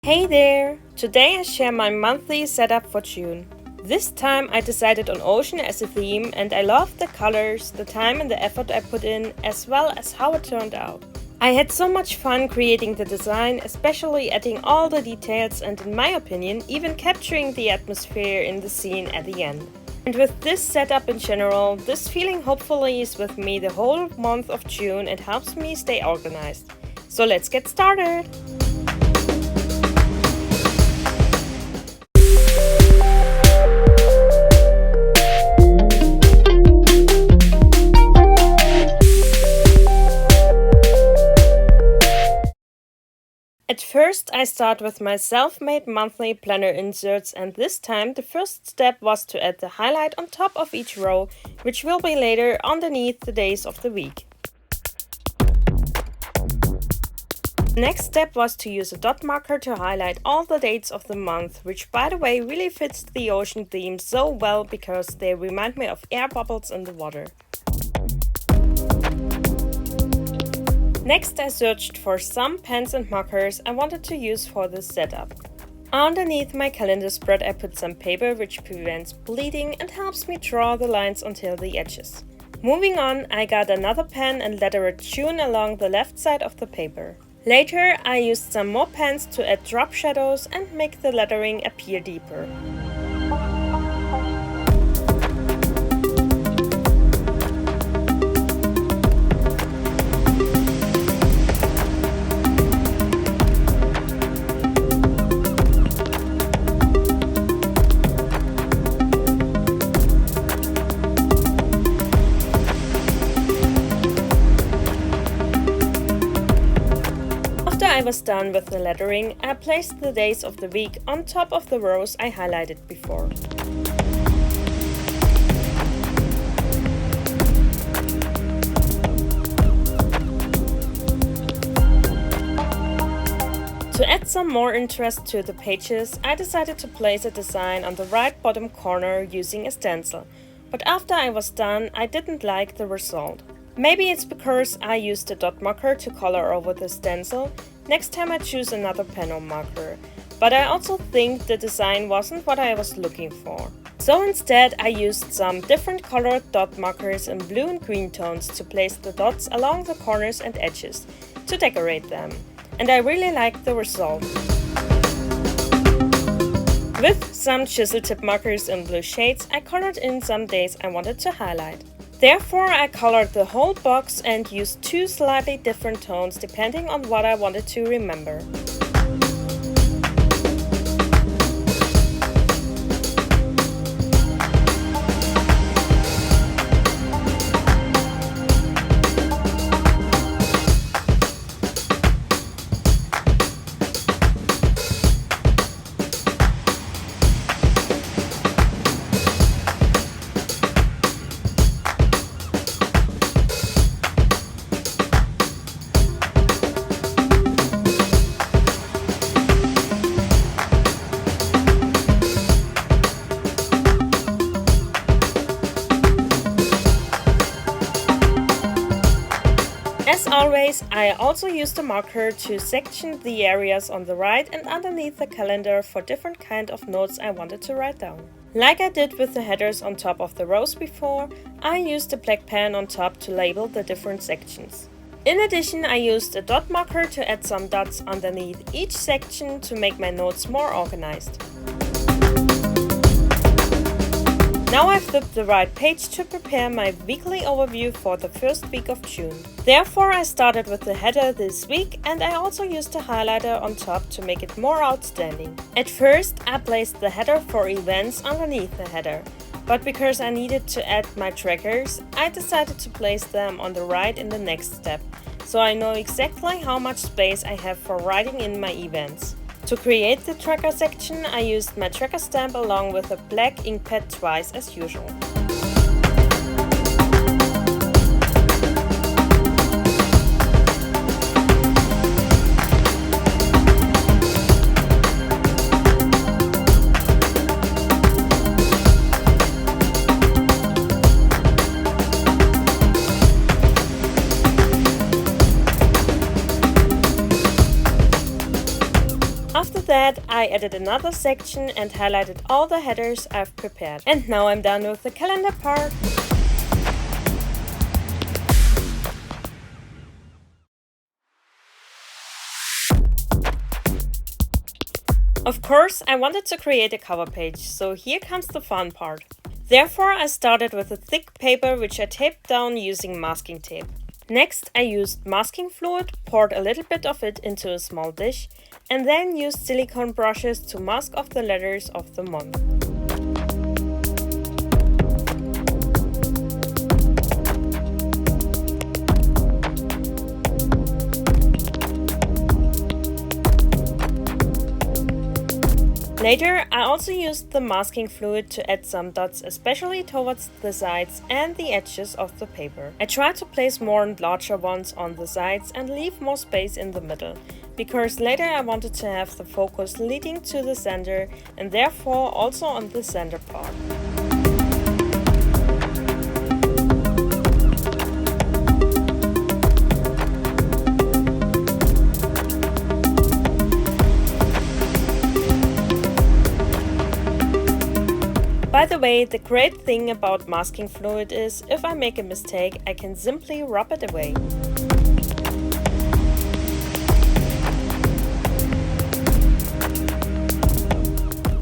Hey there! Today I share my monthly setup for June. This time I decided on ocean as a theme and I loved the colors, the time and the effort I put in, as well as how it turned out. I had so much fun creating the design, especially adding all the details and, in my opinion, even capturing the atmosphere in the scene at the end. And with this setup in general, this feeling hopefully is with me the whole month of June and helps me stay organized. So let's get started! At first, I start with my self-made monthly planner inserts, and this time the first step was to add the highlight on top of each row, which will be later underneath the days of the week. The next step was to use a dot marker to highlight all the dates of the month, which by the way really fits the ocean theme so well because they remind me of air bubbles in the water. Next, I searched for some pens and markers I wanted to use for this setup. Underneath my calendar spread I put some paper which prevents bleeding and helps me draw the lines until the edges. Moving on, I got another pen and lettered June along the left side of the paper. Later, I used some more pens to add drop shadows and make the lettering appear deeper. I was done with the lettering, I placed the days of the week on top of the rows I highlighted before. To add some more interest to the pages, I decided to place a design on the right bottom corner using a stencil, but after I was done, I didn't like the result. Maybe it's because I used a dot marker to color over the stencil. Next time I choose another pen or marker, but I also think the design wasn't what I was looking for. So instead I used some different colored dot markers in blue and green tones to place the dots along the corners and edges to decorate them, and I really liked the result. With some chisel tip markers in blue shades, I colored in some days I wanted to highlight. Therefore, I colored the whole box and used two slightly different tones depending on what I wanted to remember. As always, I also used a marker to section the areas on the right and underneath the calendar for different kind of notes I wanted to write down. Like I did with the headers on top of the rows before, I used a black pen on top to label the different sections. In addition, I used a dot marker to add some dots underneath each section to make my notes more organized. Now I've flipped the right page to prepare my weekly overview for the first week of June. Therefore, I started with the header this week and I also used a highlighter on top to make it more outstanding. At first, I placed the header for events underneath the header, but because I needed to add my trackers, I decided to place them on the right in the next step, so I know exactly how much space I have for writing in my events. To create the tracker section, I used my tracker stamp along with a black ink pad twice as usual. After that, I added another section and highlighted all the headers I've prepared. And now I'm done with the calendar part. Of course, I wanted to create a cover page, so here comes the fun part. Therefore, I started with a thick paper which I taped down using masking tape. Next, I used masking fluid, poured a little bit of it into a small dish, and then used silicone brushes to mask off the letters of the month. Later, I also used the masking fluid to add some dots, especially towards the sides and the edges of the paper. I tried to place more and larger ones on the sides and leave more space in the middle, because later I wanted to have the focus leading to the center and therefore also on the center part. By the way, the great thing about masking fluid is, if I make a mistake, I can simply rub it away.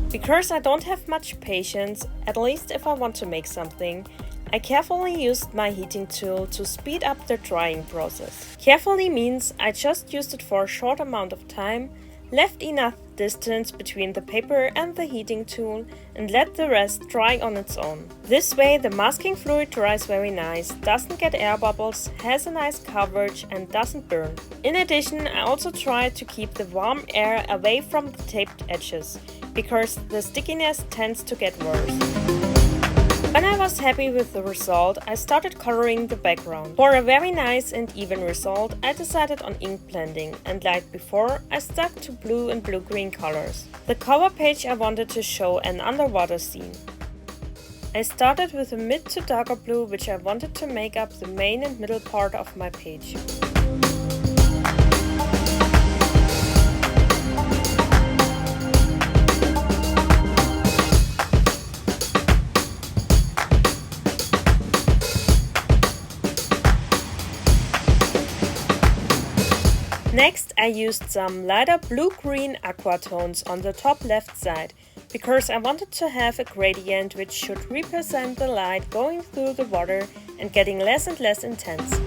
Because I don't have much patience, at least if I want to make something, I carefully used my heating tool to speed up the drying process. Carefully means I just used it for a short amount of time, left enough distance between the paper and the heating tool, and let the rest dry on its own. This way the masking fluid dries very nice, doesn't get air bubbles, has a nice coverage and doesn't burn. In addition, I also try to keep the warm air away from the taped edges, because the stickiness tends to get worse. When I was happy with the result, I started coloring the background. For a very nice and even result, I decided on ink blending, and like before, I stuck to blue and blue-green colors. The cover page I wanted to show an underwater scene. I started with a mid to darker blue, which I wanted to make up the main and middle part of my page. Next, I used some lighter blue-green aqua tones on the top left side, because I wanted to have a gradient which should represent the light going through the water and getting less and less intense.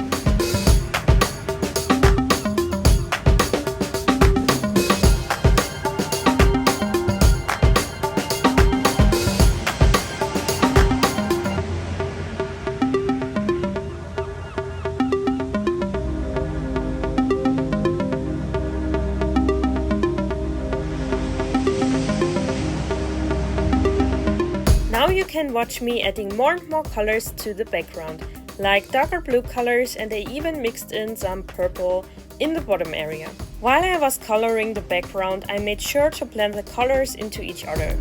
Now you can watch me adding more and more colors to the background, like darker blue colors, and I even mixed in some purple in the bottom area. While I was coloring the background, I made sure to blend the colors into each other.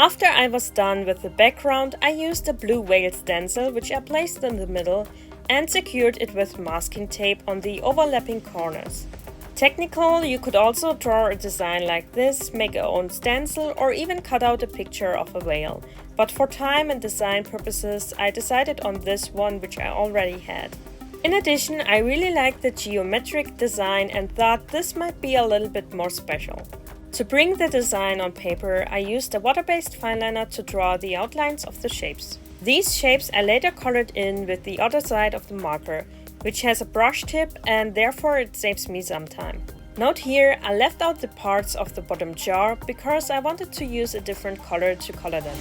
After I was done with the background, I used a blue whale stencil which I placed in the middle and secured it with masking tape on the overlapping corners. Technical, you could also draw a design like this, make your own stencil or even cut out a picture of a whale. But for time and design purposes, I decided on this one which I already had. In addition, I really liked the geometric design and thought this might be a little bit more special. To bring the design on paper, I used a water-based fineliner to draw the outlines of the shapes. These shapes I later colored in with the other side of the marker, which has a brush tip and therefore it saves me some time. Note here, I left out the parts of the bottom jar because I wanted to use a different color to color them.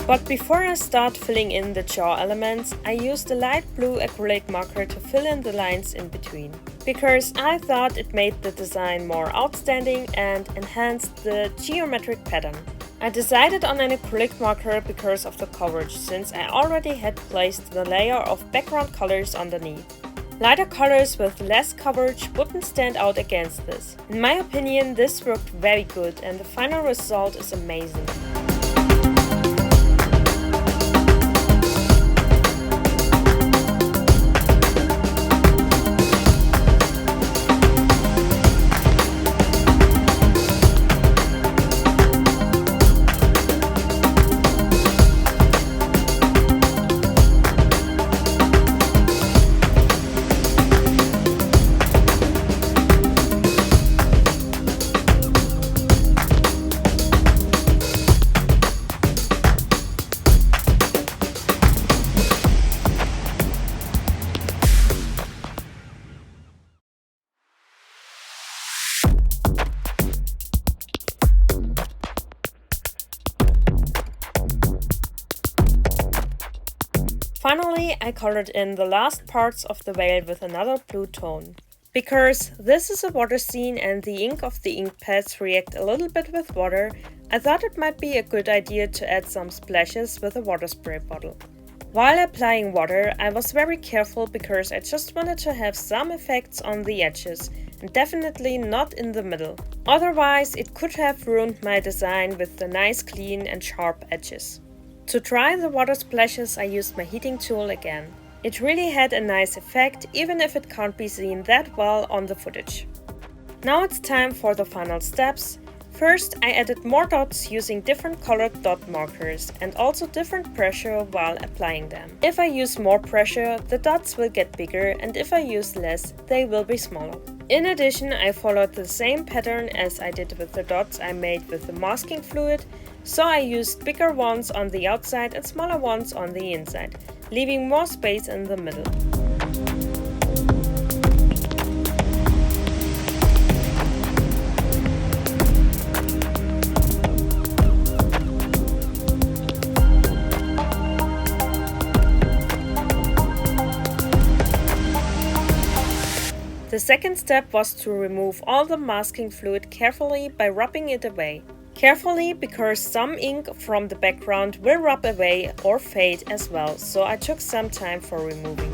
But before I start filling in the jaw elements, I used a light blue acrylic marker to fill in the lines in between, because I thought it made the design more outstanding and enhanced the geometric pattern. I decided on an acrylic marker because of the coverage, since I already had placed the layer of background colors underneath. Lighter colors with less coverage wouldn't stand out against this. In my opinion, this worked very good and the final result is amazing. Finally, I colored in the last parts of the whale with another blue tone. Because this is a water scene and the ink of the ink pads react a little bit with water, I thought it might be a good idea to add some splashes with a water spray bottle. While applying water, I was very careful because I just wanted to have some effects on the edges and definitely not in the middle. Otherwise, it could have ruined my design with the nice clean and sharp edges. To dry the water splashes, I used my heating tool again. It really had a nice effect, even if it can't be seen that well on the footage. Now it's time for the final steps. First, I added more dots using different colored dot markers and also different pressure while applying them. If I use more pressure, the dots will get bigger, and if I use less, they will be smaller. In addition, I followed the same pattern as I did with the dots I made with the masking fluid, so I used bigger ones on the outside and smaller ones on the inside, leaving more space in the middle. second step was to remove all the masking fluid carefully by rubbing it away. Carefully, because some ink from the background will rub away or fade as well, so I took some time for removing.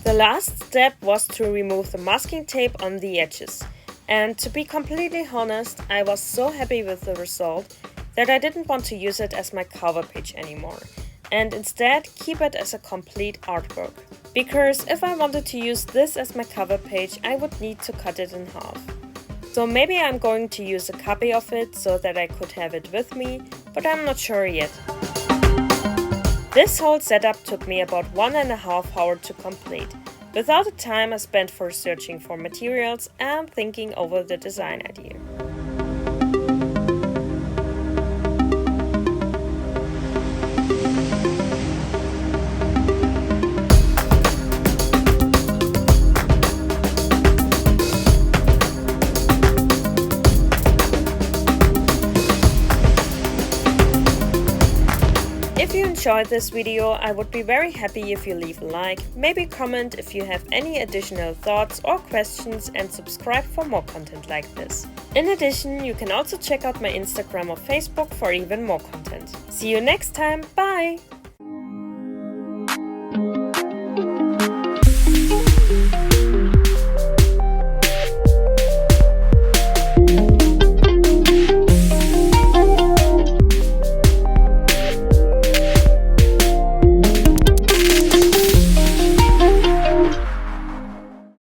The last step was to remove the masking tape on the edges. And to be completely honest, I was so happy with the result that I didn't want to use it as my cover page anymore, and instead keep it as a complete artwork. Because if I wanted to use this as my cover page, I would need to cut it in half. So maybe I'm going to use a copy of it so that I could have it with me, but I'm not sure yet. This whole setup took me about 1.5 hours to complete, without the time I spent for searching for materials and thinking over the design idea. If you enjoyed this video, I would be very happy if you leave a like, maybe comment if you have any additional thoughts or questions, and subscribe for more content like this. In addition, you can also check out my Instagram or Facebook for even more content. See you next time, bye!